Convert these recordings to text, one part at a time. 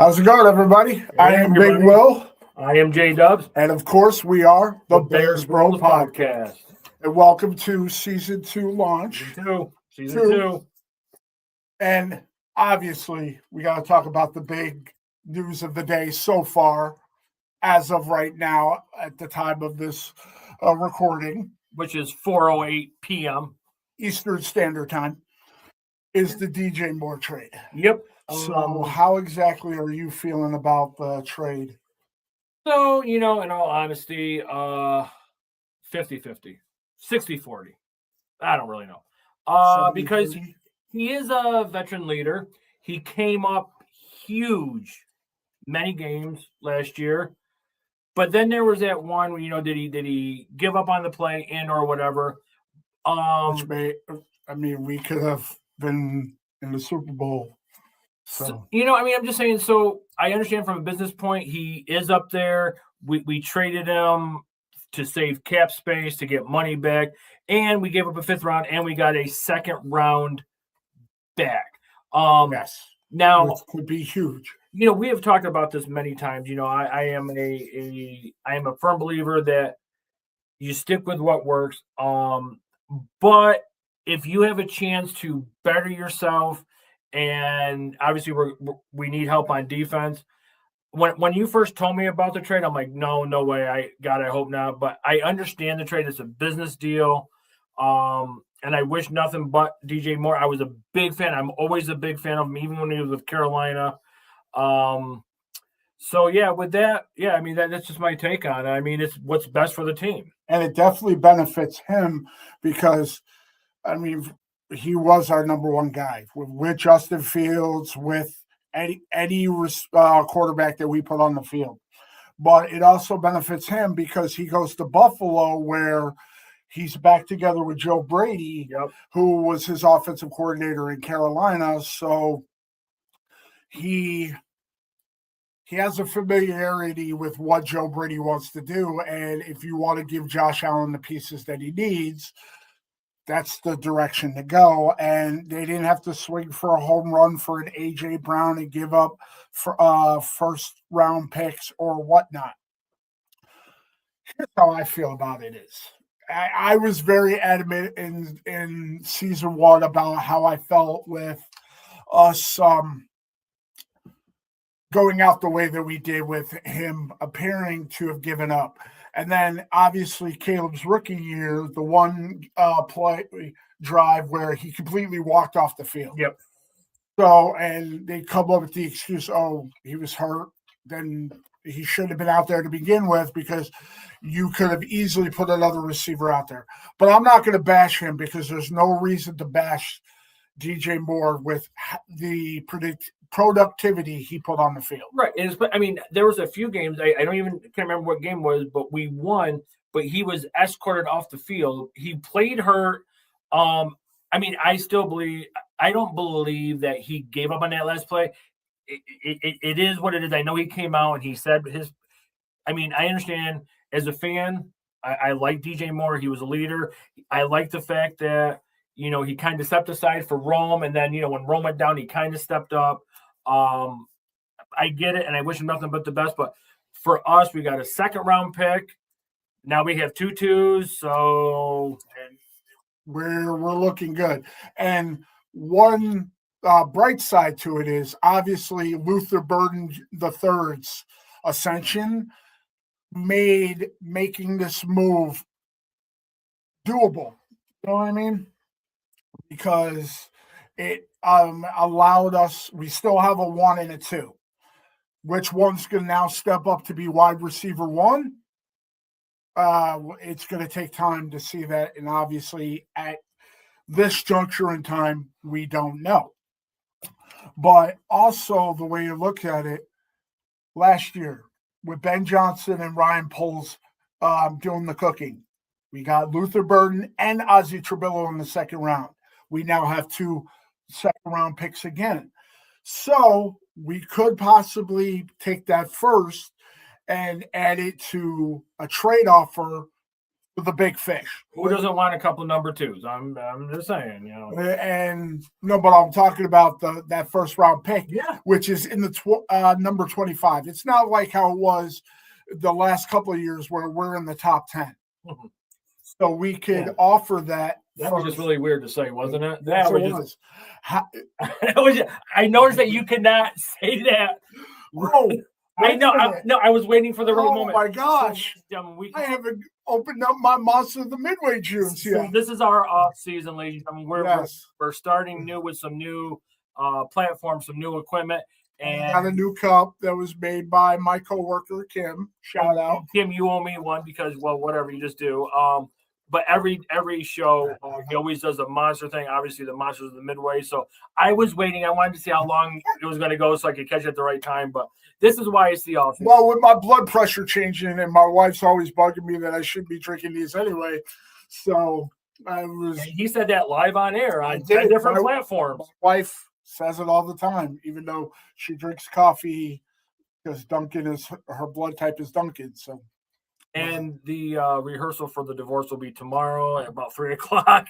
How's it going, everybody? Hey, I am everybody. Big Will, I am J Dubs, and of course, we are the Bears Bro Bros Podcast. And welcome to Season 2 launch. Season two. And obviously, we got to talk about the big news of the day so far, as of right now, at the time of this recording, Which is 4:08 p.m. Eastern Standard Time, is the DJ Moore trade. Yep. So, how exactly are you feeling about the trade? So, in all honesty, 50-50, 60-40. I don't really know. Because 70-30? he is a veteran leader. He came up huge many games last year. But then there was that one where, did he give up on the play or whatever? Which we could have been in the Super Bowl. So I'm just saying. So I understand from a business point, he is up there. We traded him to save cap space, to get money back, and we gave up a 5th round, and we got a 2nd round back. Yes. Now, which could be huge. We have talked about this many times. I am a firm believer that you stick with what works. But if you have a chance to better yourself, and obviously we need help on defense. When you first told me about the trade, I'm like, no way. I hope not. But I understand the trade. It's a business deal. And I wish nothing but DJ Moore. I was a big fan. I'm always a big fan of him, even when he was with Carolina. So yeah, with that, that's just my take on it. It's what's best for the team. And it definitely benefits him because, he was our number one guy with Justin Fields, with any quarterback that we put on the field. But it also benefits him because he goes to Buffalo, where he's back together with Joe Brady, who was his offensive coordinator in Carolina. So he has a familiarity with what Joe Brady wants to do. And if you want to give Josh Allen the pieces that he needs, that's the direction to go. And they didn't have to swing for a home run for an A.J. Brown and give up for 1st round picks or whatnot. Here's how I feel about it is I was very adamant in season 1 about how I felt with us going out the way that we did with him appearing to have given up. And then obviously Caleb's rookie year, the one play drive where he completely walked off the field. Yep. So, and they come up with the excuse, he was hurt. Then he should have been out there to begin with because you could have easily put another receiver out there. But I'm not going to bash him because there's no reason to bash DJ Moore with the productivity he put on the field. Right. There was a few games. I don't even can't remember what game it was, but we won. But he was escorted off the field. He played hurt. I still believe. I don't believe that he gave up on that last play. It is what it is. I know he came out and he said his. I understand as a fan. I like DJ Moore. He was a leader. I like the fact that he kind of stepped aside for Rome, and then when Rome went down, he kind of stepped up. I get it, and I wish him nothing but the best. But for us, we got a 2nd round pick. Now we have 2 2s, so we're looking good. And one bright side to it is obviously Luther Burden III's ascension made making this move doable. You know what I mean? Because it allowed us, we still have a 1 and a 2. Which one's going to now step up to be wide receiver 1? It's going to take time to see that. And obviously at this juncture in time, we don't know. But also the way you look at it, last year with Ben Johnson and Ryan Poles doing the cooking, we got Luther Burden and Ozzie Trebillo in the 2nd round. We now have 2 2nd round picks again. So we could possibly take that first and add it to a trade offer with the big fish. Who doesn't want a couple number twos? I'm just saying, you know. And no, but I'm talking about that first round pick, Yeah. which is in the number 25. It's not like how it was the last couple of years where we're in the top 10. Mhm. So we could Yeah. offer that. That was just really weird to say, wasn't it? That That was was. just. I noticed that you could not say that. Whoa. I know. I was waiting for the right Oh moment. my gosh. I haven't opened up my Monster of the Midway juice So yet. this is our off season, ladies. I mean, Yes. we're starting new with some new platforms, some new equipment, I got a and new cup that was made by my coworker Kim. Shout out. Kim, you owe me one because, well, whatever, you just do. But every show, he always does a monster thing. Obviously, the monsters of the Midway. So I was waiting. I wanted to see how long it was going to go so I could catch it at the right time. But this is why it's the off. Well, with my blood pressure changing, and my wife's always bugging me that I should be drinking these anyway. So I was. He said that live on air I on did. 10 different My platforms. wife says it all the time, even though she drinks coffee because Duncan is her blood type is Duncan. So. And the rehearsal for the divorce will be tomorrow at about 3:00.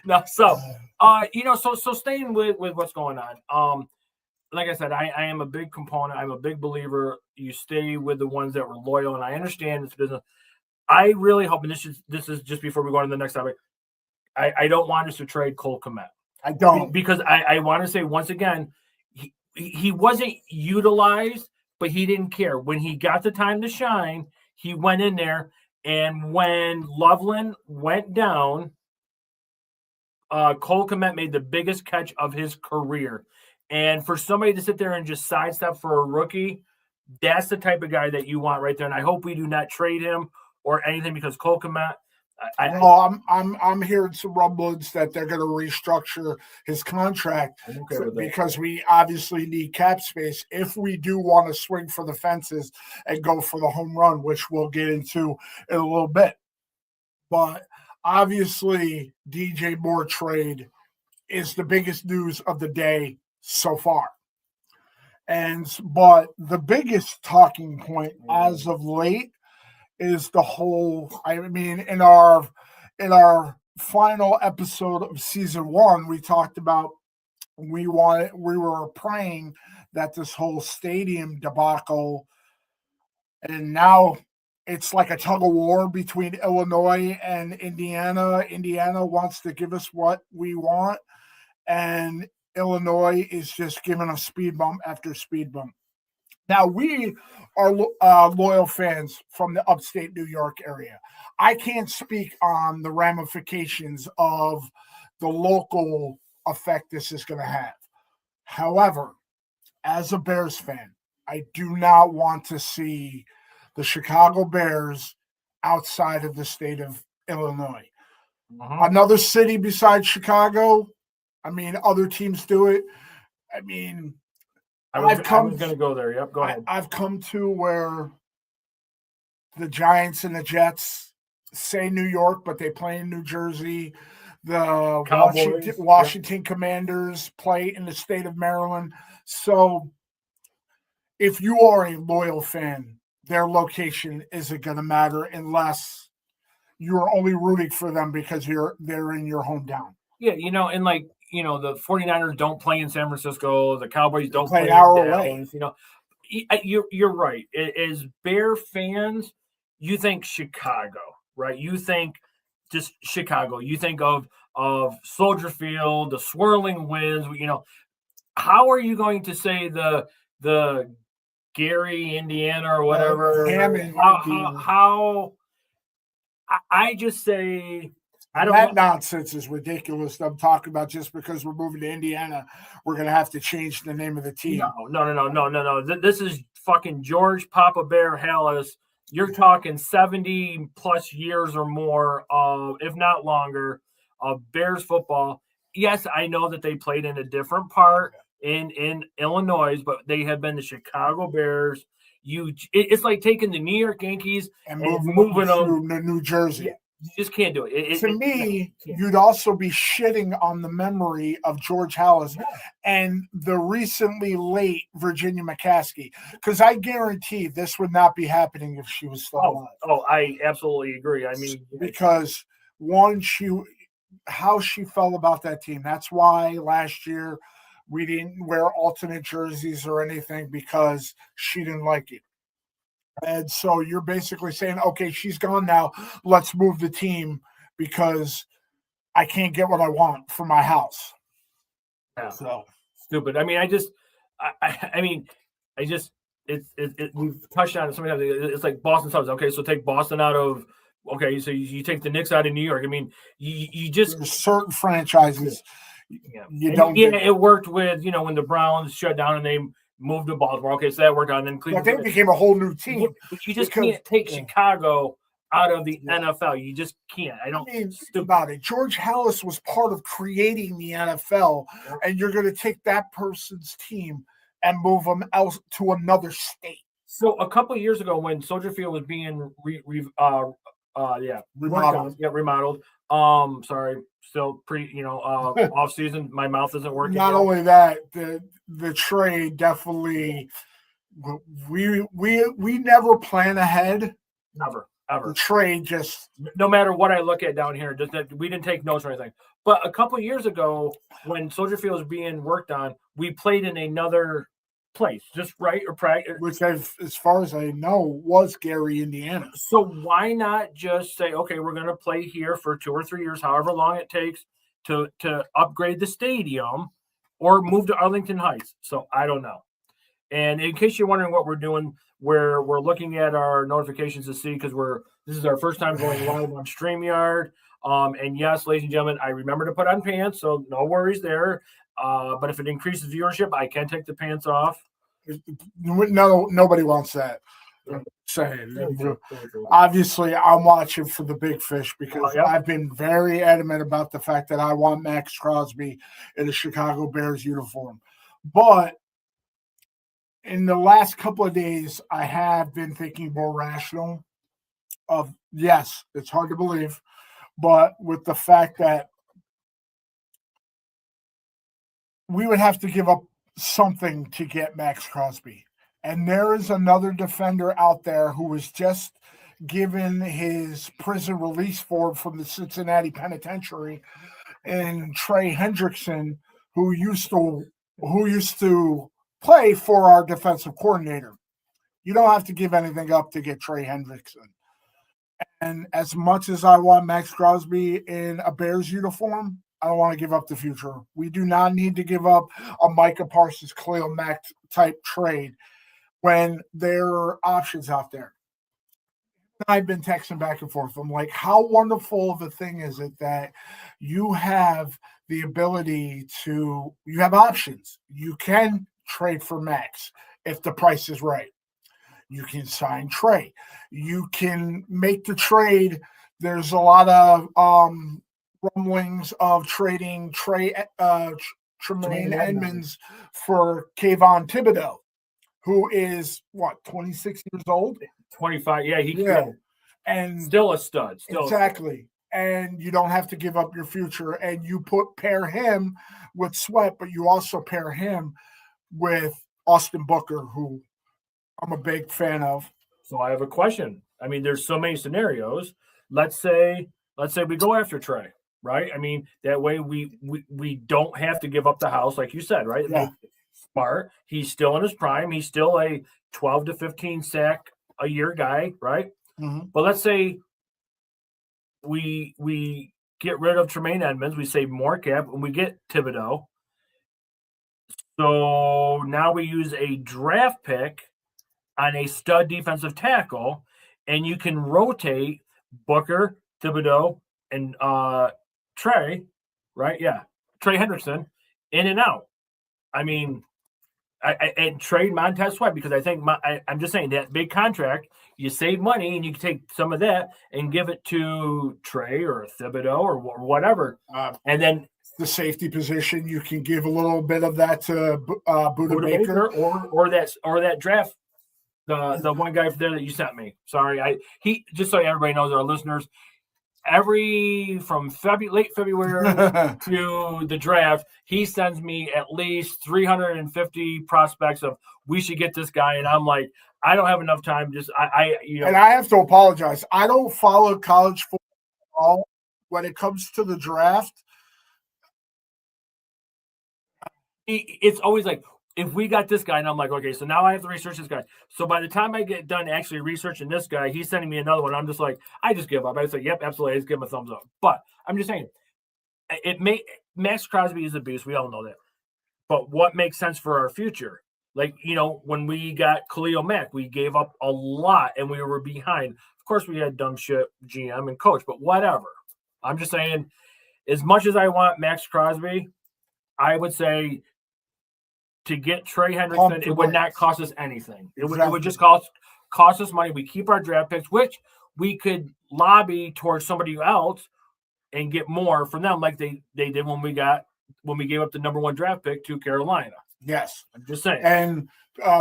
No, so so staying with what's going on. Like I said, I am a big component. I'm a big believer. You stay with the ones that were loyal, and I understand this business. I really hope, and this is just before we go on to the next topic. I don't want us to trade Cole Kmet. I don't, because I want to say once again, he wasn't utilized, but he didn't care when he got the time to shine. He went in there, and when Loveland went down, Cole Kmet made the biggest catch of his career. And for somebody to sit there and just sidestep for a rookie, that's the type of guy that you want right there. And I hope we do not trade him or anything because Cole Kmet. I'm hearing some rumblings that they're going to restructure his contract because we obviously need cap space if we do want to swing for the fences and go for the home run, which we'll get into in a little bit. But obviously, DJ Moore trade is the biggest news of the day so far. But the biggest talking point as of late is the whole. I mean, in our final episode of season 1, we talked about we were praying that this whole stadium debacle, and now it's like a tug of war between Illinois and Indiana. Indiana wants to give us what we want, and Illinois is just giving us speed bump after speed bump. Now, we are loyal fans from the upstate New York area. I can't speak on the ramifications of the local effect this is going to have. However, as a Bears fan, I do not want to see the Chicago Bears outside of the state of Illinois. Another city besides Chicago, I mean, other teams do it. I mean, I was going to go there. Yep, go ahead. I've come to where the Giants and the Jets say New York, but they play in New Jersey. The Washington Commanders play in the state of Maryland. So if you are a loyal fan, their location isn't going to matter unless you're only rooting for them because they're in your hometown. Yeah, and the 49ers don't play in San Francisco. The Cowboys don't play in Dallas. You're right. As Bear fans, you think Chicago, right? You think just Chicago. You think of Soldier Field, the swirling winds. How are you going to say the Gary, Indiana, or whatever? How? I just say. That nonsense is ridiculous. I'm talking about just because we're moving to Indiana, we're going to have to change the name of the team. No. This is fucking George Papa Bear Hallis. You're talking 70 plus years or more of, if not longer, of Bears football. Yes, I know that they played in a different part in Illinois, but they have been the Chicago Bears. It's like taking the New York Yankees and moving them to New Jersey. You just can't do it. To me, you'd also be shitting on the memory of George Hallis and the recently late Virginia McCaskey, because I guarantee this would not be happening if she was still alive. Oh, I absolutely agree. I mean, because one, how she felt about that team. That's why last year we didn't wear alternate jerseys or anything, because she didn't like it. And so you're basically saying, okay, she's gone now. Let's move the team because I can't get what I want for my house. Yeah. So stupid. I mean, we've touched on it so many times. It's like Boston Celtics. Okay, so take Boston out of. Okay, so you take the Knicks out of New York. I mean, you just there's certain franchises. Yeah, you don't. It worked with when the Browns shut down and they moved to Baltimore. Okay, so that worked out. And then Cleveland. But they became a whole new team. But you just can't take Chicago out of the NFL. You just can't. I mean, about it. George Hallis was part of creating the NFL, and you're going to take that person's team and move them else to another state. So a couple of years ago, when Soldier Field was being remodeled. Sorry, still off season. My mouth isn't working. Not only that, the trade definitely. We never plan ahead. Never, ever. The trade just. No matter what I look at down here, we didn't take notes or anything. But a couple of years ago, when Soldier Field was being worked on, we played in another place, just right or practice, which as far as I know was Gary, Indiana. So why not just say, okay, we're going to play here for 2 or 3 years, however long it takes to upgrade the stadium, or move to Arlington Heights? So I don't know. And in case you're wondering what we're doing, we're looking at our notifications to see, because this is our first time going live on StreamYard. And yes, ladies and gentlemen, I remember to put on pants, so no worries there. But if it increases viewership, I can take the pants off. No, nobody wants that. I'm saying. Obviously, I'm watching for the big fish, because I've been very adamant about the fact that I want Max Crosby in a Chicago Bears uniform. But in the last couple of days, I have been thinking more rational. Yes, it's hard to believe, but with the fact that we would have to give up something to get Max Crosby. And there is another defender out there who was just given his prison release form from the Cincinnati Penitentiary, and Trey Hendrickson, who used to play for our defensive coordinator. You don't have to give anything up to get Trey Hendrickson. And as much as I want Max Crosby in a Bears uniform, I don't want to give up the future. We do not need to give up a Micah Parsons, Khalil Mack type trade when there are options out there. I've been texting back and forth. I'm like, how wonderful of a thing is it that you have the ability to, you have options. You can trade for Max if the price is right. You can sign Trey. You can make the trade. There's a lot of rumblings of trading Tremaine Edmonds for Kayvon Thibodeau, who is 26 years old? 25. And still a stud. Exactly. And you don't have to give up your future. And you pair him with Sweat, but you also pair him with Austin Booker, who I'm a big fan of. So I have a question. I mean, there's so many scenarios. Let's say we go after Trey. Right? I mean, that way we don't have to give up the house, like you said, right? Yeah. Smart. He's still in his prime. He's still a 12 to 15 sack a year guy, right? Mm-hmm. But let's say we get rid of Tremaine Edmonds, we save more cap, and we get Thibodeau. So now we use a draft pick on a stud defensive tackle, and you can rotate Booker, Thibodeau, and Trey, right? Yeah, Trey Hendrickson, in and out. I mean, and trade Montez Sweat, because I think I'm just saying that big contract, you save money and you can take some of that and give it to Trey or Thibodeau or whatever, and then the safety position, you can give a little bit of that to Budda Baker or that draft. The one guy there that you sent me. Sorry, he just so everybody knows, our listeners. from late February to the draft, he sends me at least 350 prospects of we should get this guy, and I'm like, I don't have enough time. And I have to apologize. I don't follow college football when it comes to the draft. It's always like, if we got this guy, and I'm like, okay, so now I have to research this guy. So by the time I get done actually researching this guy, he's sending me another one. I'm just like, I just give up. I say, yep, absolutely. I just give him a thumbs up. But I'm just saying, Max Crosby is a beast. We all know that. But what makes sense for our future? Like, when we got Khalil Mack, we gave up a lot and we were behind. Of course, we had dumb shit GM and coach, but whatever. I'm just saying, as much as I want Max Crosby, I would say to get Trey Hendrickson, it would not cost us anything. It would just cost us money. We keep our draft picks, which we could lobby towards somebody else and get more from them, like they did when we gave up the number 1 draft pick to Carolina. Yes. I'm just saying. And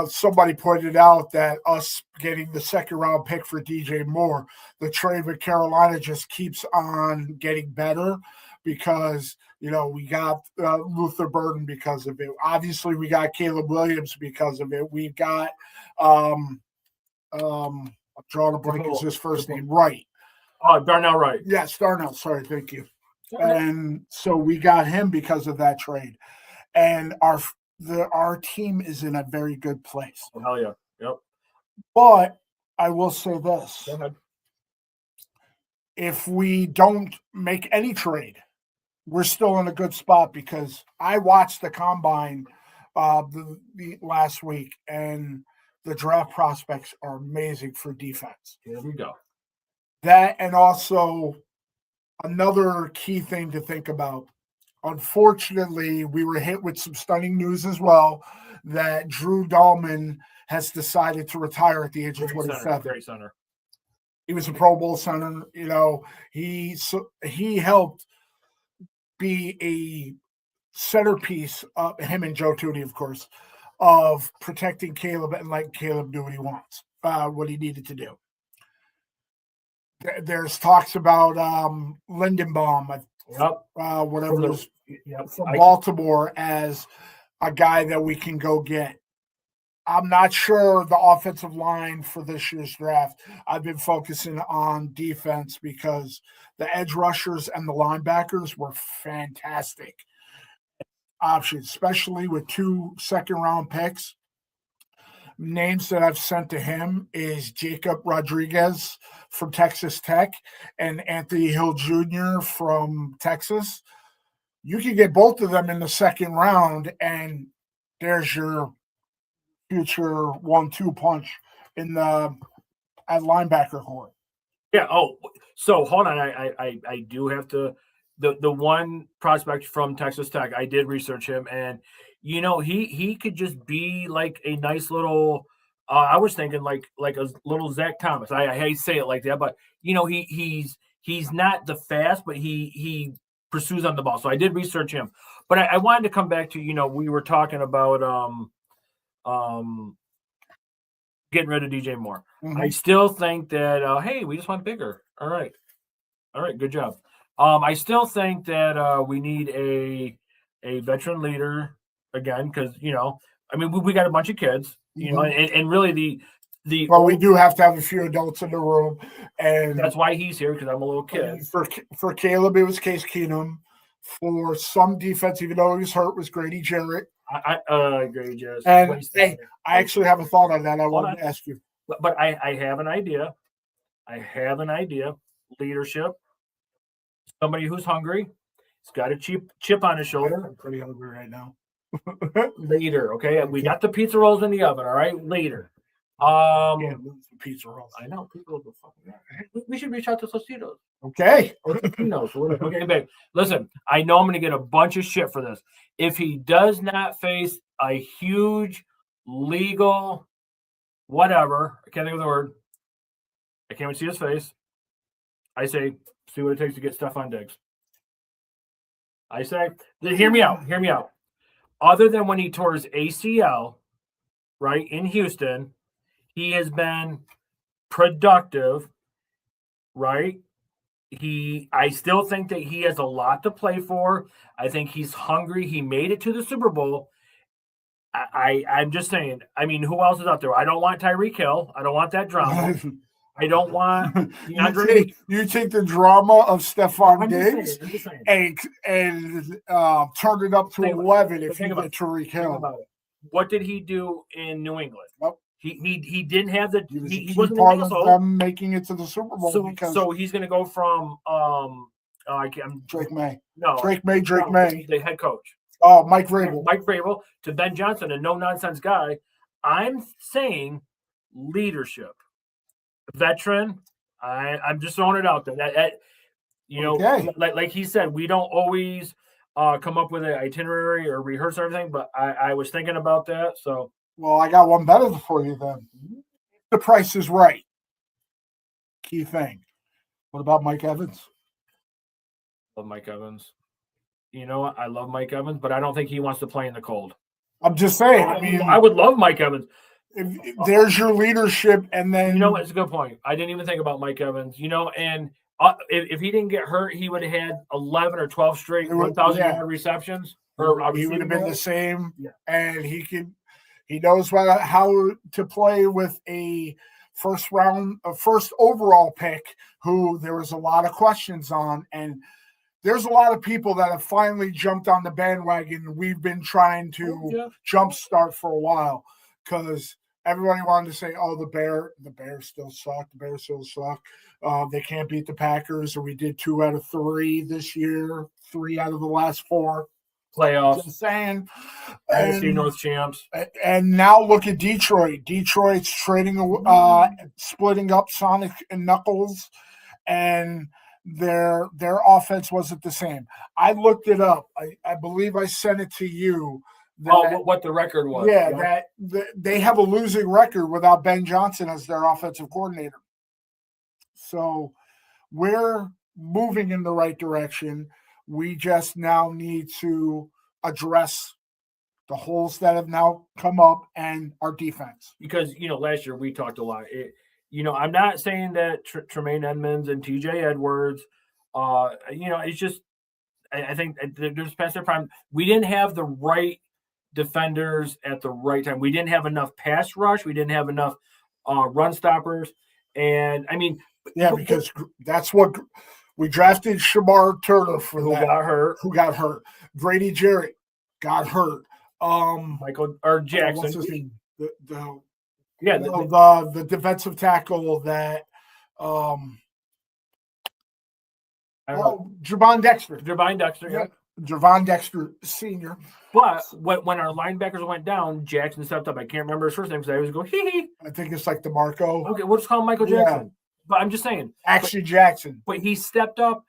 somebody pointed out that us getting the 2nd round pick for DJ Moore, the trade with Carolina just keeps on getting better because, we got Luther Burden because of it. Obviously, we got Caleb Williams because of it. We got, I'm drawing a blank, is his first name, Wright. Darnell Wright. Yes, Darnell. Sorry, thank you. And so we got him because of that trade. And our team is in a very good place. Oh, hell yeah. Yep. But I will say this. Go ahead. If we don't make any trade, we're still in a good spot because I watched the combine the last week, and the draft prospects are amazing for defense. Here we go. That, and also another key thing to think about. Unfortunately, we were hit with some stunning news as well that Drew Dahlman has decided to retire at the age of 27. Great center. He was a Pro Bowl center. He helped be a centerpiece of him and Joe Tooney, of course, of protecting Caleb and letting Caleb do what he wants, what he needed to do. There's talks about Lindenbaum, whatever it is, from Baltimore as a guy that we can go get. I'm not sure the offensive line for this year's draft. I've been focusing on defense because the edge rushers and the linebackers were fantastic options, especially with 2 second-round picks. Names that I've sent to him is Jacob Rodriguez from Texas Tech and Anthony Hill Jr. from Texas. You can get both of them in the 2nd round, and there's your future 1-2 punch at linebacker core. Yeah. Oh, so hold on. I do have to. The one prospect from Texas Tech, I did research him, and he could just be like a nice little. I was thinking like a little Zach Thomas. I hate to say it like that, but he's not the fast, but he pursues on the ball. So I did research him, but I wanted to come back to we were talking about getting rid of DJ Moore. Mm-hmm. I still think that hey, we just went bigger. All right, good job. I still think that we need a veteran leader again because we got a bunch of kids, and really well, we do have to have a few adults in the room, and that's why he's here because I'm a little kid. For Caleb, it was Case Keenum. For some defense, even though he was hurt, was Grady Jarrett. Grady Jarrett. And hey, I actually have a thought on that. I wanted to ask you, but I have an idea. Leadership. Somebody who's hungry. He's got a chip on his shoulder. I'm pretty hungry right now. Later, okay? We got the pizza rolls in the oven, all right? Later. Pizza rolls. I know. Pizza rolls are fucking. We should reach out to Tostitos. Okay. Okay, babe. Listen, I know I'm going to get a bunch of shit for this. If he does not face a huge legal whatever, I can't think of the word. I can't even see his face. I say, see what it takes to get Stefon Diggs. I say, hear me out. Other than when he tore his ACL, right, in Houston, he has been productive, right? I still think that he has a lot to play for. I think he's hungry. He made it to the Super Bowl. I'm just saying. I mean, who else is out there? I don't want Tyreek Hill. I don't want that drama. I don't want DeAndre. You take the drama of Stephon Diggs I'm just saying. and turn it up to 11 if you get Tyreek Hill. What did he do in New England? Well, he didn't have the he wasn't part of them making it to the Super Bowl. So he's going to go from Drake May. No, Drake May, the head coach. Oh, Mike Vrabel to Ben Johnson, a no-nonsense guy. I'm saying leadership, veteran. I'm just throwing it out there. That like he said, we don't always come up with an itinerary or rehearse everything. But I was thinking about that. So, well, I got one better for you then. The Price is Right. Key thing. What about Mike Evans? Love Mike Evans. You know what? I love Mike Evans, but I don't think he wants to play in the cold. I'm just saying. I mean, I would love Mike Evans. If there's your leadership, and then you know what? It's a good point. I didn't even think about Mike Evans. You know, and if he didn't get hurt, he would have had 11 or 12 straight 1,000-yard receptions. Or he would have been the same. Yeah. And he knows how to play with a first overall pick who there was a lot of questions on, and there's a lot of people that have finally jumped on the bandwagon. We've been trying to jumpstart for a while because everybody wanted to say, "Oh, the Bears still suck. The Bears still suck. They can't beat the Packers." Or we did 2 out of 3 this year, 3 out of the last 4 playoffs. Just saying, NFC North champs. And now look at Detroit. Detroit's trading, splitting up Sonic and Knuckles, and their offense wasn't the same. I looked it up. I believe I sent it to you. What the record was. Yeah, that they have a losing record without Ben Johnson as their offensive coordinator. So we're moving in the right direction. We just now need to address the holes that have now come up and our defense. Because, last year we talked a lot. I'm not saying that Tremaine Edmonds and TJ Edwards, it's just, I think they're just past their prime. We didn't have the right defenders at the right time. We didn't have enough pass rush. We didn't have enough run stoppers. And I mean, because that's what we drafted. Shamar Turner for who got hurt. Grady Jarrett got hurt. Michael or Jackson. What's his name? The defensive tackle that Javon Dexter. Yeah. Javon Dexter Sr. But when our linebackers went down, Jackson stepped up. I can't remember his first name because I always go, hee. I think it's like DeMarco. Okay, we'll just call him Michael Jackson. Yeah. But I'm just saying. Jackson. But he stepped up.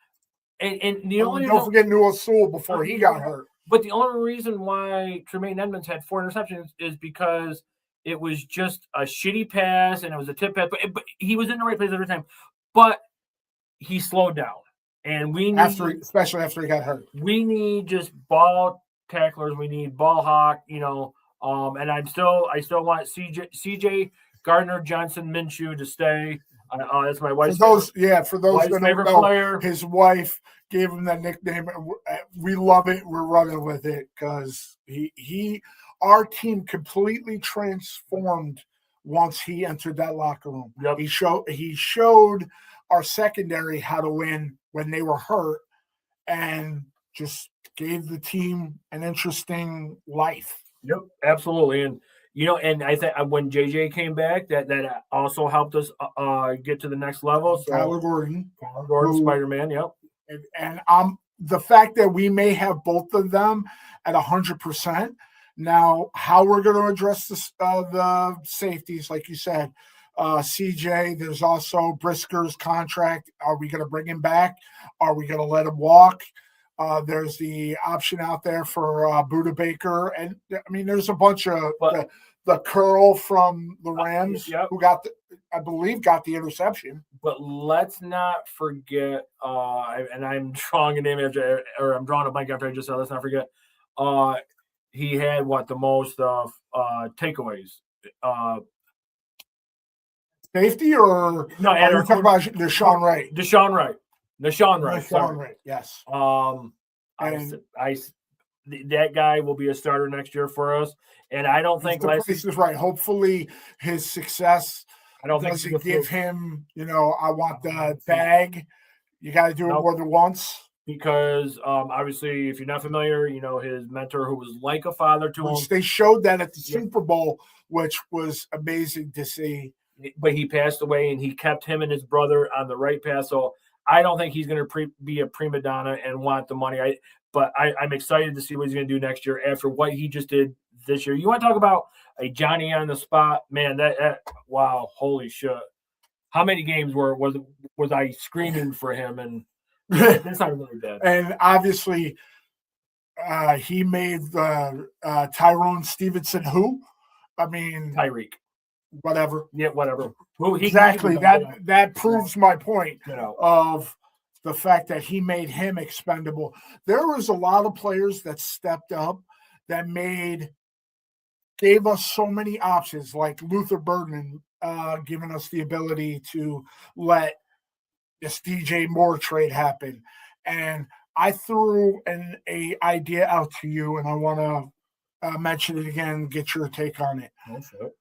And the only don't forget Newell Sewell before he got hurt. But the only reason why Tremaine Edmonds had 4 interceptions is because it was just a shitty pass and it was a tip pass. But he was in the right place every time. But he slowed down. And we need, especially after he got hurt. We need just ball tacklers. We need ball hawk, and I still want CJ Gardner Johnson Minshew to stay. That's my wife's for those that don't know, player. His wife gave him that nickname. We love it. We're running with it because our team completely transformed once he entered that locker room. Yep. He showed our secondary how to win when they were hurt, and just gave the team an interesting life. Yep, absolutely. And and I think when JJ came back, that also helped us get to the next level. So Kyler Gordon, Spider-Man, yep. And the fact that we may have both of them at 100%. Now, how we're going to address the safeties, like you said, CJ, there's also Brisker's contract. Are we going to bring him back? Are we going to let him walk? There's the option out there for Buda Baker. And I mean, there's a bunch of the curl from the Rams who I believe got the interception. But let's not forget, and I'm drawing a name after, or I'm drawing a blank after I just said, let's not forget, he had the most takeaways. Safety or no? Are you talking about Deshaun Wright? Deshaun Wright. Nashawn Wright. Rashawn Sorry. Wright, yes. And that guy will be a starter next year for us. And I don't think the price is right. Hopefully, his success doesn't give him, I want the bag. You got to do it more than once. Because obviously, if you're not familiar, his mentor, who was like a father to him. They showed that at the Super Bowl, which was amazing to see. But he passed away, and he kept him and his brother on the right path. So I don't think he's going to be a prima donna and want the money. But I'm excited to see what he's going to do next year after what he just did this year. You want to talk about a Johnny on the spot? Man, that wow, holy shit. How many games was I screaming for him? And that's not really bad. And obviously, he made Tyrone Stevenson who? I mean, Tyreek. Whatever. Yeah, whatever. Exactly. That proves my point of the fact that he made him expendable. There was a lot of players that stepped up that gave us so many options, like Luther Burden giving us the ability to let this DJ Moore trade happen. And I threw an idea out to you, and I want to mention it again, get your take on it. Okay.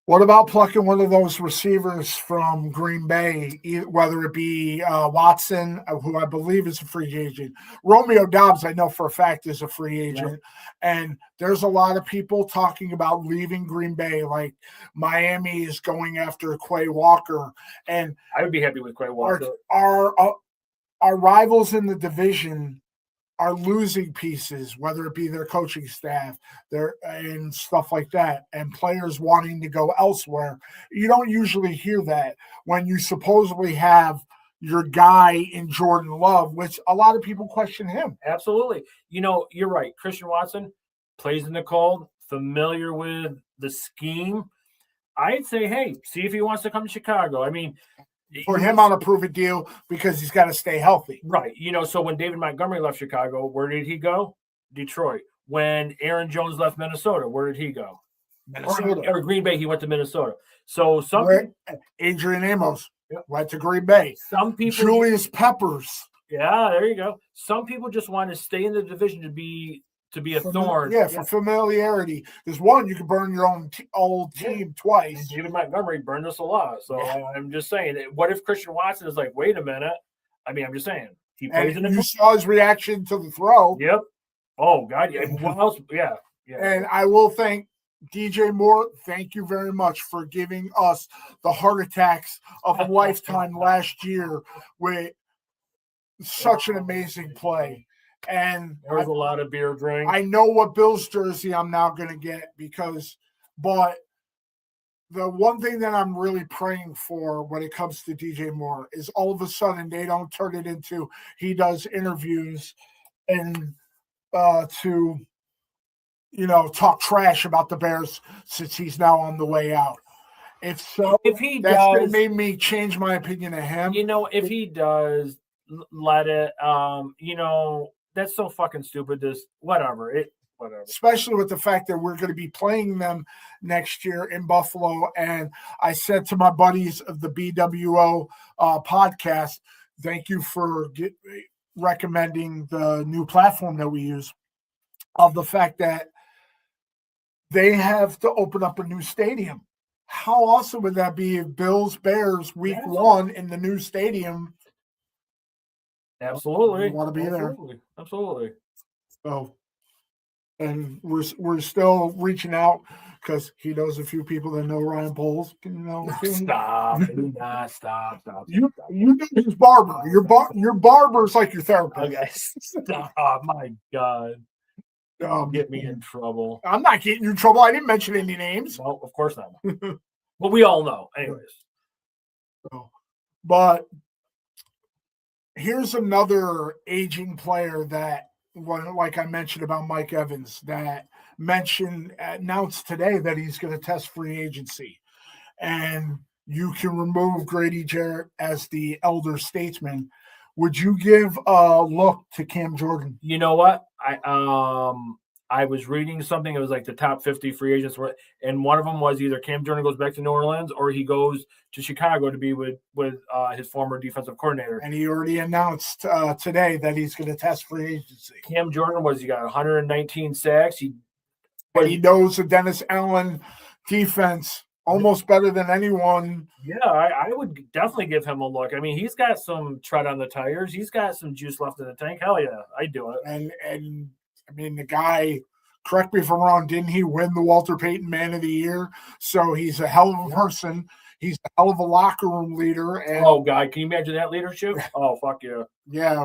What about plucking one of those receivers from Green Bay, whether it be Watson, who I believe is a free agent, Romeo Doubs, I know for a fact is a free agent, and there's a lot of people talking about leaving Green Bay, like Miami is going after Quay Walker, and I would be happy with Quay Walker. Our rivals in the division are losing pieces, whether it be their coaching staff, and stuff like that, and players wanting to go elsewhere. You don't usually hear that when you supposedly have your guy in Jordan Love, which a lot of people question him. Absolutely. You're right. Christian Watson plays in the cold, familiar with the scheme. I'd say, hey, see if he wants to come to Chicago. I mean, put him on a prove-it deal because he's got to stay healthy. Right. So when David Montgomery left Chicago, where did he go? Detroit. When Aaron Jones left Minnesota, where did he go? Minnesota. Or Green Bay, he went to Minnesota. So Adrian Amos went to Green Bay. Some people, Julius Peppers. Yeah, there you go. Some people just want to stay in the division to be a thorn. Yeah, for familiarity. There's one, you can burn your own old team twice. And David Montgomery burned us a lot. So I'm just saying, what if Christian Watson is like, wait a minute? I mean, I'm just saying. He plays in you saw his reaction to the throw. Yep. Oh, God. Yeah. What else? Yeah. And I will thank DJ Moore. Thank you very much for giving us the heart attacks of a lifetime last year with such an amazing play. And there was a lot of beer drink. I know what Bills jersey I'm now going to get but the one thing that I'm really praying for when it comes to DJ Moore is all of a sudden they don't turn it into he does interviews and to talk trash about the Bears since he's now on the way out. If so, if he that's does, going to make me change my opinion of him. If he does, let it. That's so fucking stupid. Whatever. Especially with the fact that we're going to be playing them next year in Buffalo. And I said to my buddies of the BWO podcast, thank you for recommending the new platform that we use, of the fact that they have to open up a new stadium. How awesome would that be if Bills Bears week 1 in the new stadium? Absolutely. We want to be there. Absolutely. So, and we're still reaching out because he knows a few people that know Ryan Poles. Stop. Stop. You know his barber. Your barber's like your therapist. Okay. Stop. Oh, my God. Get me in trouble. I'm not getting you in trouble. I didn't mention any names. No, of course not. But we all know. Anyways. But here's another aging player that, like I mentioned about Mike Evans, that announced today that he's going to test free agency. And you can remove Grady Jarrett as the elder statesman. Would you give a look to Cam Jordan? You know what? I was reading something. It was like the top 50 free agents, and one of them was either Cam Jordan goes back to New Orleans or he goes to Chicago to be with his former defensive coordinator. And he already announced today that he's going to test free agency. Cam Jordan he got 119 sacks. He knows the Dennis Allen defense almost better than anyone. Yeah, I would definitely give him a look. I mean, he's got some tread on the tires. He's got some juice left in the tank. Hell yeah, I'd do it. And I mean, the guy, correct me if I'm wrong, didn't he win the Walter Payton Man of the Year? So he's a hell of a person. He's a hell of a locker room leader. And oh, God, can you imagine that leadership? Oh, fuck yeah. Yeah,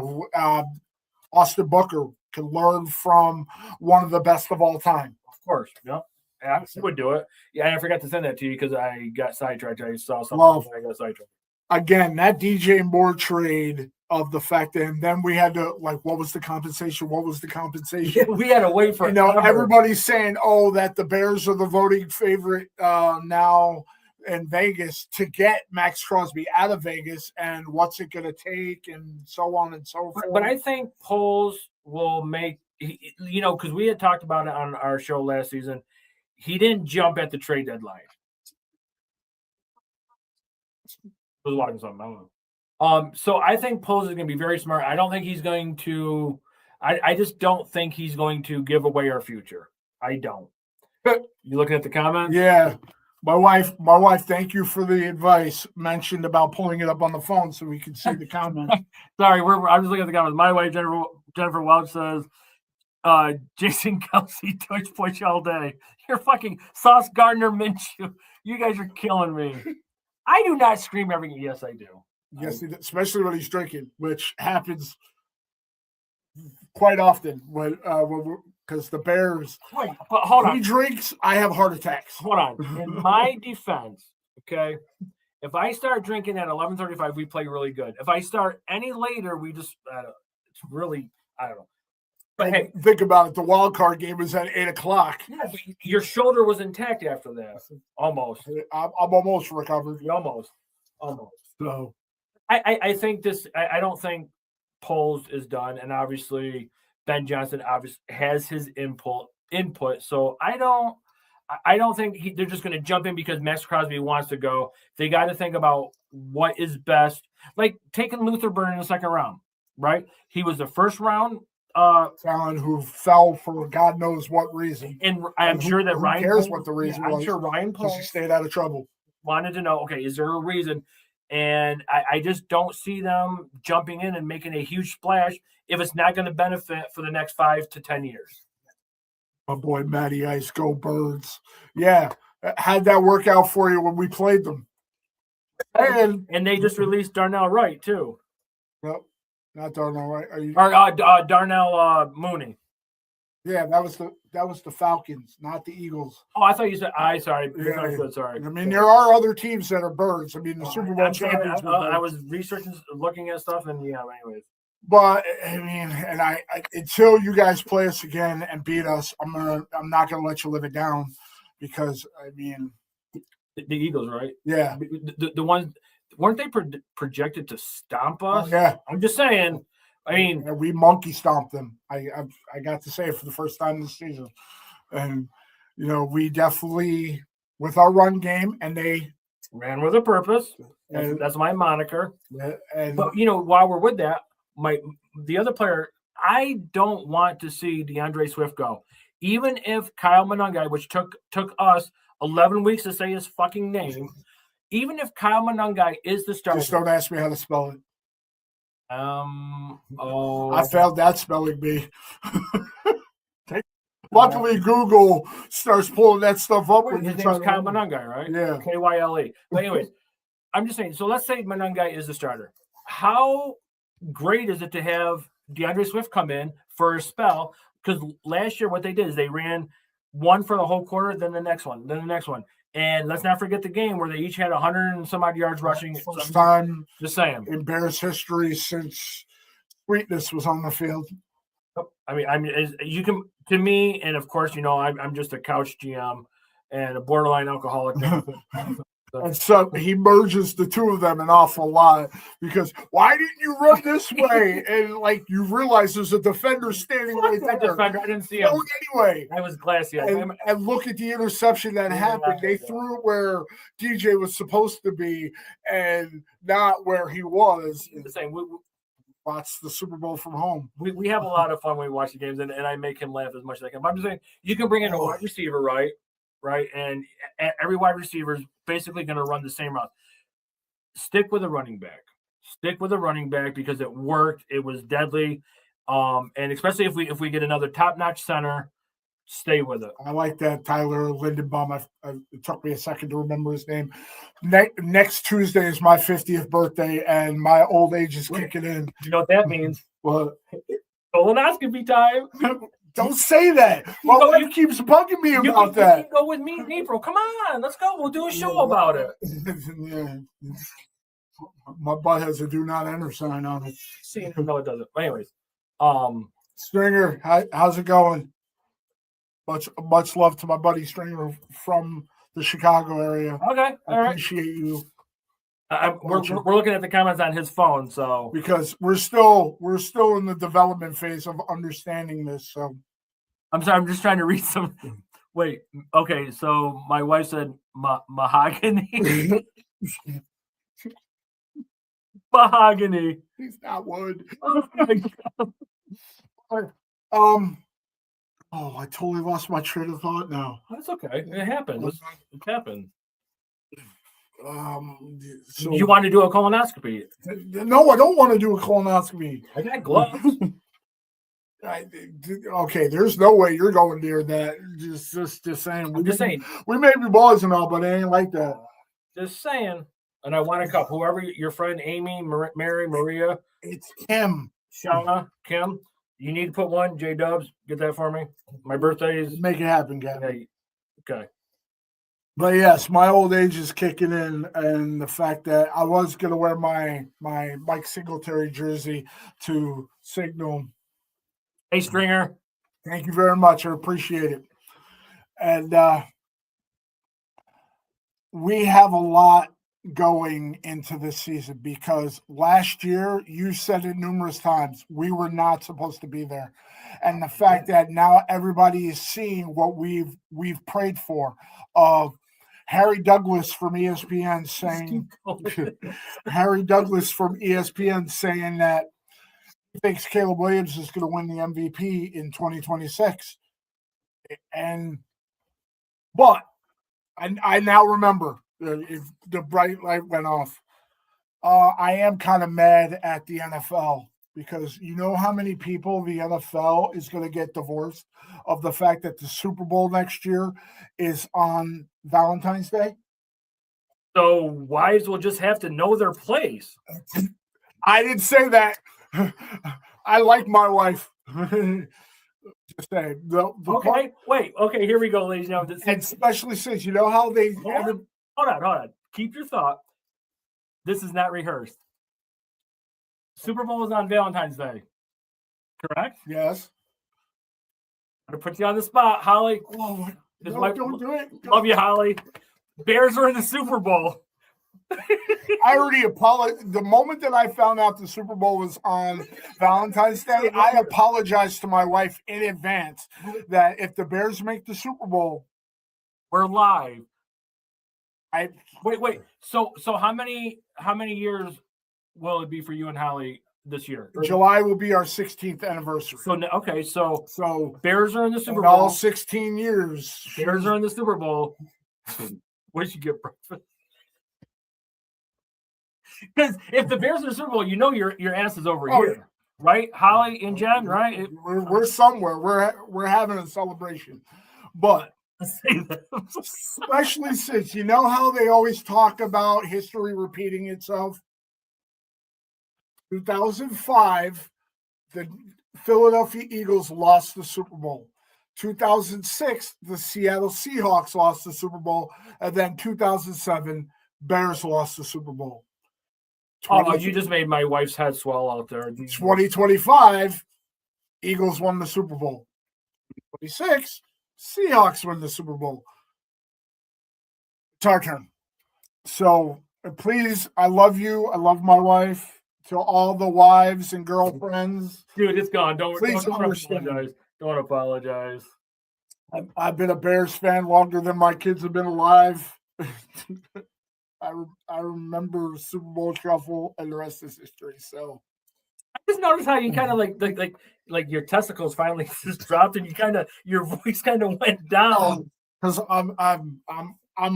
Austin Booker can learn from one of the best of all time. Of course, yeah. I would do it. Yeah, I forgot to send that to you because I got sidetracked. I saw something. I got sidetracked. Again, that DJ Moore trade of the fact that, and then we had to, like, what was the compensation? What was the compensation? Yeah, we had to wait for everybody's saying, oh, that the Bears are the voting favorite now in Vegas to get Max Crosby out of Vegas, and what's it going to take, and so on and so forth. But I think polls will make, because we had talked about it on our show last season. He didn't jump at the trade deadline. I was watching something. I don't know. So I think Poles is going to be very smart. I don't think he's going to. I just don't think he's going to give away our future. I don't. You looking at the comments? Yeah. My wife, thank you for the advice, mentioned about pulling it up on the phone so we can see the comments. Sorry, I'm just looking at the comments. My wife, Jennifer Welch, says, Jason Kelce, Deutsch push all day. You're fucking Sauce Gardner Minshew. You guys are killing me. I do not scream everything. Yes, I do. Yes, especially when he's drinking, which happens quite often when because the Bears. Wait, but hold on. He drinks, I have heart attacks. Hold on. In my defense, okay, if I start drinking at 11:35, we play really good. If I start any later, we just it's really I don't know. But hey, think about it. The wild card game was at 8:00. Yeah, your shoulder was intact after that. Almost. I'm almost recovered. Almost. So, I think this. I don't think Poles is done, and obviously Ben Johnson has his input. So I don't think they're just going to jump in because Max Crosby wants to go. They got to think about what is best. Like taking Luther Burden in the second round, right? He was the first round. Talent who fell for God knows what reason, and I'm sure that Ryan cares what the reason was. I'm sure Ryan Poles stayed out of trouble. Wanted to know, okay, is there a reason? And I just don't see them jumping in and making a huge splash if it's not going to benefit for the next 5 to 10 years. My boy Matty Ice, go Birds! Yeah, how'd that work out for you when we played them? And they just released Darnell Wright too. Yep. Not Darnell, right? Or Darnell Mooney. Yeah, that was the Falcons, not the Eagles. Oh, I thought you said sorry. Yeah. Sorry. I mean, there are other teams that are Birds. I mean, the Super Bowl champions. I was researching, looking at stuff, and yeah. Anyways, but I mean, and I until you guys play us again and beat us, I'm not gonna let you live it down, because I mean, the Eagles, right? Yeah, the ones. Weren't they projected to stomp us? Oh, yeah. I'm just saying. I mean, we monkey stomped them. I got to say it for the first time this season, and we definitely, with our run game, and they ran with a purpose. That's my moniker. And but while we're with that, the other player, I don't want to see DeAndre Swift go, even if Kyle Monangai, which took us 11 weeks to say his fucking name. Even if Kyle Monangai is the starter. Just don't ask me how to spell it. I failed that spelling bee. Luckily, Google starts pulling that stuff up. His name's Kyle Monangai, right? Yeah. Kyle. But anyways, I'm just saying, so let's say Monangai is the starter. How great is it to have DeAndre Swift come in for a spell? Because last year what they did is they ran one for the whole quarter, then the next one, then the next one. And let's not forget the game where they each had 100 and some odd yards rushing. First time just saying in Bears history since Sweetness was on the field. I mean, you can, to me, and of course, I'm just a couch GM and a borderline alcoholic. And so he merges the two of them an awful lot because why didn't you run this way? And like you realize there's a defender standing right That there. defender, I didn't see him. So anyway, I was glassy. and look at the interception that happened. They threw it where DJ was supposed to be and not where he was. The same. Watch the Super Bowl from home. We have a lot of fun when we watch the games, and I make him laugh as much as I can. But I'm just saying, you can bring in a wide receiver, right? And every wide receiver is basically going to run the same route. Stick with a running back. Stick with a running back because it worked. It was deadly. And especially if we get another top-notch center, stay with it. I like that Tyler Lindenbaum. It took me a second to remember his name. Next Tuesday is my 50th birthday, and my old age is kicking in. You know what that means? Well, colonoscopy time. Don't say that. Well, he keeps bugging me about that. You can go with me in April. Come on, let's go. We'll do a show about it. Yeah. My butt has a do not enter sign on it. See, no, it doesn't. Anyways, Stringer, how's it going? Much love to my buddy Stringer from the Chicago area. Okay, all right. Appreciate you. We're looking at the comments on his phone, so because we're still in the development phase of understanding this. So I'm sorry, I'm just trying to read some. Wait, okay, so my wife said mahogany. Mahogany. He's not wood. Oh my God. Oh, I totally lost my train of thought now. That's okay. It happened. It happened. So you want to do a colonoscopy? No, I don't want to do a colonoscopy. I got gloves. Okay, there's no way you're going near that. Just saying. I'm just saying. We may be boys and all, but it ain't like that. Just saying. And I want a cup. Whoever your friend Amy, Mary, Maria. It's Kim. Shauna, Kim. You need to put one. J Dubs, get that for me. My birthday is. Make it happen, Gavin. Okay. But yes, my old age is kicking in, and the fact that I was going to wear my Mike Singletary jersey to signal. Hey, Stringer. Thank you very much. I appreciate it. And we have a lot going into this season because last year, you said it numerous times, we were not supposed to be there. And the fact that now everybody is seeing what we've prayed for. Harry Douglas from ESPN saying Harry Douglas from ESPN saying that he thinks Caleb Williams is going to win the MVP in 2026. But I now remember if the bright light went off. I am kind of mad at the NFL because you know how many people the NFL is going to get divorced of the fact that the Super Bowl next year is on Valentine's Day. So wives will just have to know their place. I didn't say that. I like my wife. Just say okay. Wait. Okay. Here we go, ladies and gentlemen. And especially since you know how they. Hold on. Keep your thought. This is not rehearsed. Super Bowl is on Valentine's Day. Correct? Yes. I'm gonna put you on the spot, Holly. Oh, don't do it. Love you, Holly. Bears are in the Super Bowl. I already apologized. The moment that I found out the Super Bowl was on Valentine's Day, I apologized to my wife in advance that if the Bears make the Super Bowl, we're live. Wait. So how many years will it be for you and Holly this year? July will be our 16th anniversary. So Bears are in the Super Bowl. All 16 years. Bears are in the Super Bowl. What did you get breakfast? Because if the Bears are in the Super Bowl, you know your ass is over here, yeah. Right? Holly and Jen, right? We're somewhere. We're having a celebration, but especially since you know how they always talk about history repeating itself. 2005, the Philadelphia Eagles lost the Super Bowl. 2006, the Seattle Seahawks lost the Super Bowl, and then 2007, Bears lost the Super Bowl. Oh, you just made my wife's head swell out there. 2025, Eagles won the Super Bowl. 2026, Seahawks win the Super Bowl. It's our turn. So please, I love you. I love my wife. To all the wives and girlfriends, Dude, it's gone. please Don't understand. apologize. Don't apologize. I've been a Bears fan longer than my kids have been alive. I remember Super Bowl shuffle, and the rest is history. So I just noticed how you kind of like your testicles finally just dropped, and your voice kind of went down. because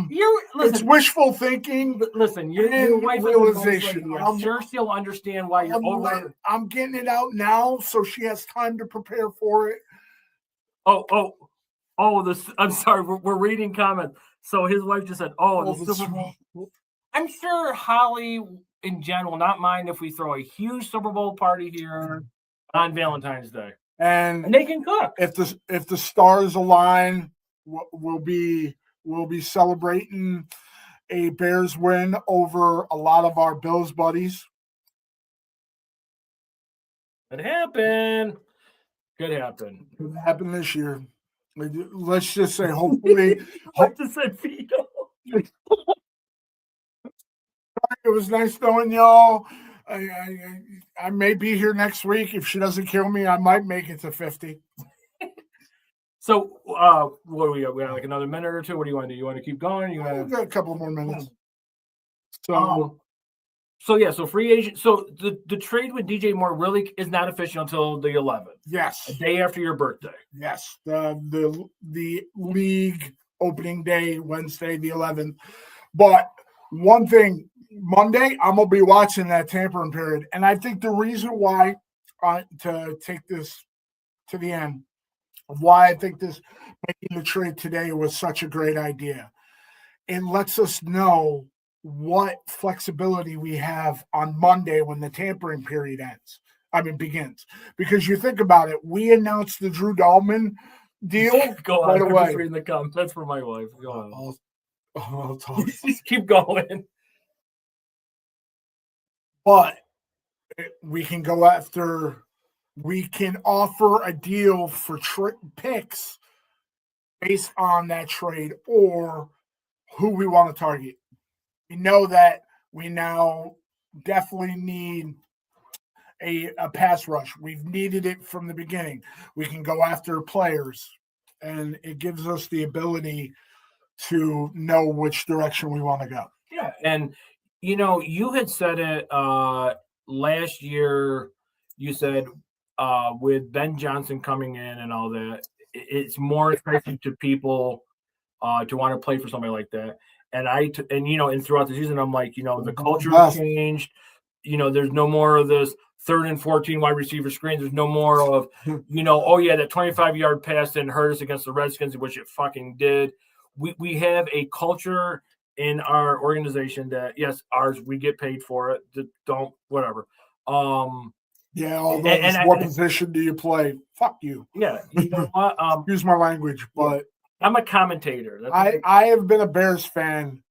You're it's listen. wishful thinking. Listen, your and wife is a nice realization. lady. I'm sure she'll understand why you're over. I'm getting it out now, so she has time to prepare for it. This. I'm sorry. We're reading comments. So his wife just said, "Oh, the Super Bowl." I'm sure Holly and Jen will not mind if we throw a huge Super Bowl party here on Valentine's Day, and they can cook. If the stars align, we'll be celebrating a Bears win over a lot of our Bills buddies. Could happen. Could happen. Could happen this year. Let's just say, hopefully. I just said Vito. It was nice knowing y'all. I may be here next week. If she doesn't kill me, I might make it to 50. So, what do we got? We got like another minute or two. What do you want to do? You want to keep going? You want We've got a couple more minutes. So free agent. So the trade with DJ Moore really is not official until the 11th. Yes, a day after your birthday. Yes, the league opening day, Wednesday the 11th. But one thing, Monday I'm gonna be watching that tampering period, and I think the reason why, to take this to the end, of why I think this making the trade today was such a great idea. It lets us know what flexibility we have on Monday when the tampering period begins. Because you think about it, we announced the Drew Dahlman deal. Go on, right away. I'm just reading the comments. That's for my wife. Go on. I'll talk. Just keep going. But we can go after. We can offer a deal for picks based on that trade or who we want to target. We know that we now definitely need a pass rush. We've needed it from the beginning. We can go after players, and it gives us the ability to know which direction we want to go. Yeah, and you had said it last year. You said with Ben Johnson coming in and all that, it's more attractive to people to want to play for somebody like that. And throughout the season, I'm like, the culture has changed. There's no more of this 3rd and 14 wide receiver screens. There's no more of, that 25-yard pass didn't hurt us against the Redskins, which it fucking did. We have a culture in our organization that, yes, ours, we get paid for it. Don't, whatever. What position do you play? Fuck you. Yeah. You know what? Use my language, but I'm a commentator. I have been a Bears fan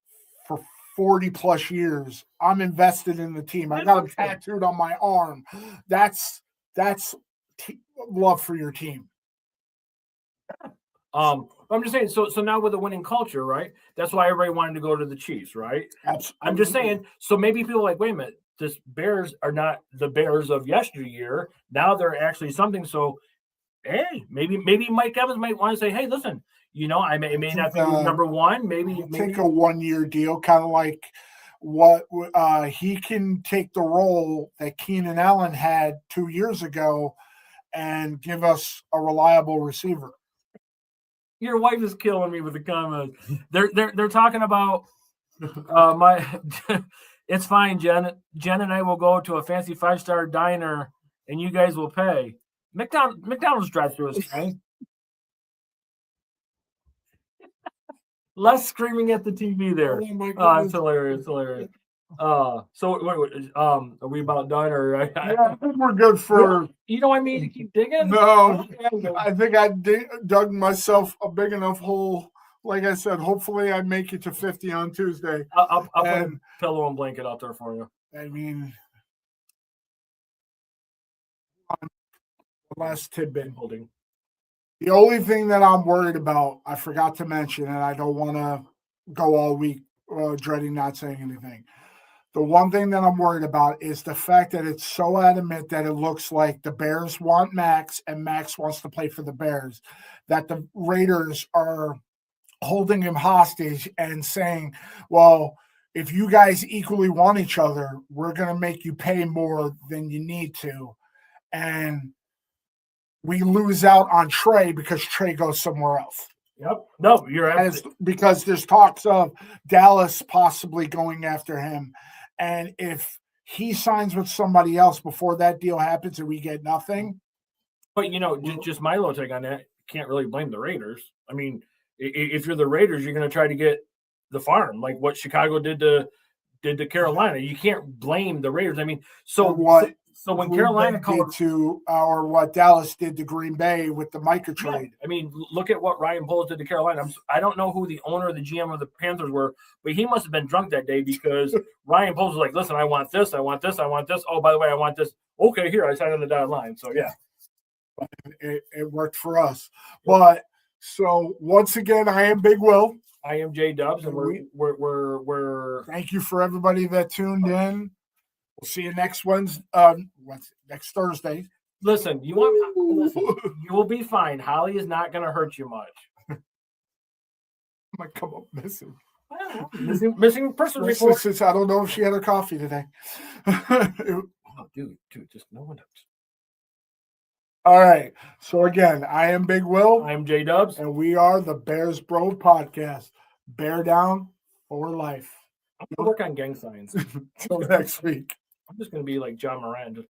for 40 plus years. I'm invested in the team. I got them tattooed on my arm. That's love for your team. I'm just saying. So now with the winning culture, right? That's why everybody wanted to go to the Chiefs, right? Absolutely. I'm just saying. So maybe people are like, wait a minute, this Bears are not the Bears of yesteryear. Now they're actually something. So, hey, maybe Mike Evans might want to say, hey, listen, I may not be number one. Maybe take a 1-year deal, kind of like what he can take the role that Keenan Allen had 2 years ago and give us a reliable receiver. Your wife is killing me with the comments. They're talking about it's fine, Jen. Jen and I will go to a fancy 5-star diner and you guys will pay. McDonald's drive-thru is fine. Less screaming at the TV there. It's hilarious. So wait, are we about done or? I think we're good for. I mean to keep digging. No, I think I dug myself a big enough hole. Like I said, hopefully I make it to 50 on Tuesday. I'll put a pillow and blanket out there for you. I mean, last tidbit. Holding. The only thing that I'm worried about, I forgot to mention, and I don't want to go all week dreading not saying anything. The one thing that I'm worried about is the fact that it's so adamant that it looks like the Bears want Max and Max wants to play for the Bears, that the Raiders are holding him hostage and saying, well, if you guys equally want each other, we're going to make you pay more than you need to. And we lose out on Trey because Trey goes somewhere else. Yep. No, you're absolutely. Because there's talks of Dallas possibly going after him. And if he signs with somebody else before that deal happens and we get nothing. But, just my little take on that, can't really blame the Raiders. I mean, if you're the Raiders, you're going to try to get the farm, like what Chicago did to Carolina. You can't blame the Raiders. I mean, so when Carolina called or what Dallas did to Green Bay with the Micah trade. I mean, look at what Ryan Poles did to Carolina. I don't know who the owner, the GM of the Panthers were, but he must have been drunk that day because Ryan Poles was like, listen, I want this, I want this, I want this. Oh, by the way, I want this. Okay, here, I signed on the dotted line. So, yeah. It worked for us. But so once again, I am Big Will. I am J Dubs, and we're thank you for everybody that tuned in. We'll see you next Wednesday. Next Thursday. Listen, you will be fine. Holly is not going to hurt you much. I might come up missing. Missing person report. Since I don't know if she had her coffee today. Dude, just no one knows. All right. So again, I am Big Will. I am J Dubs. And we are the Bears Bro Podcast. Bear down for life. I'm going to work on gang signs. Till next week. I'm just going to be like John Moran, just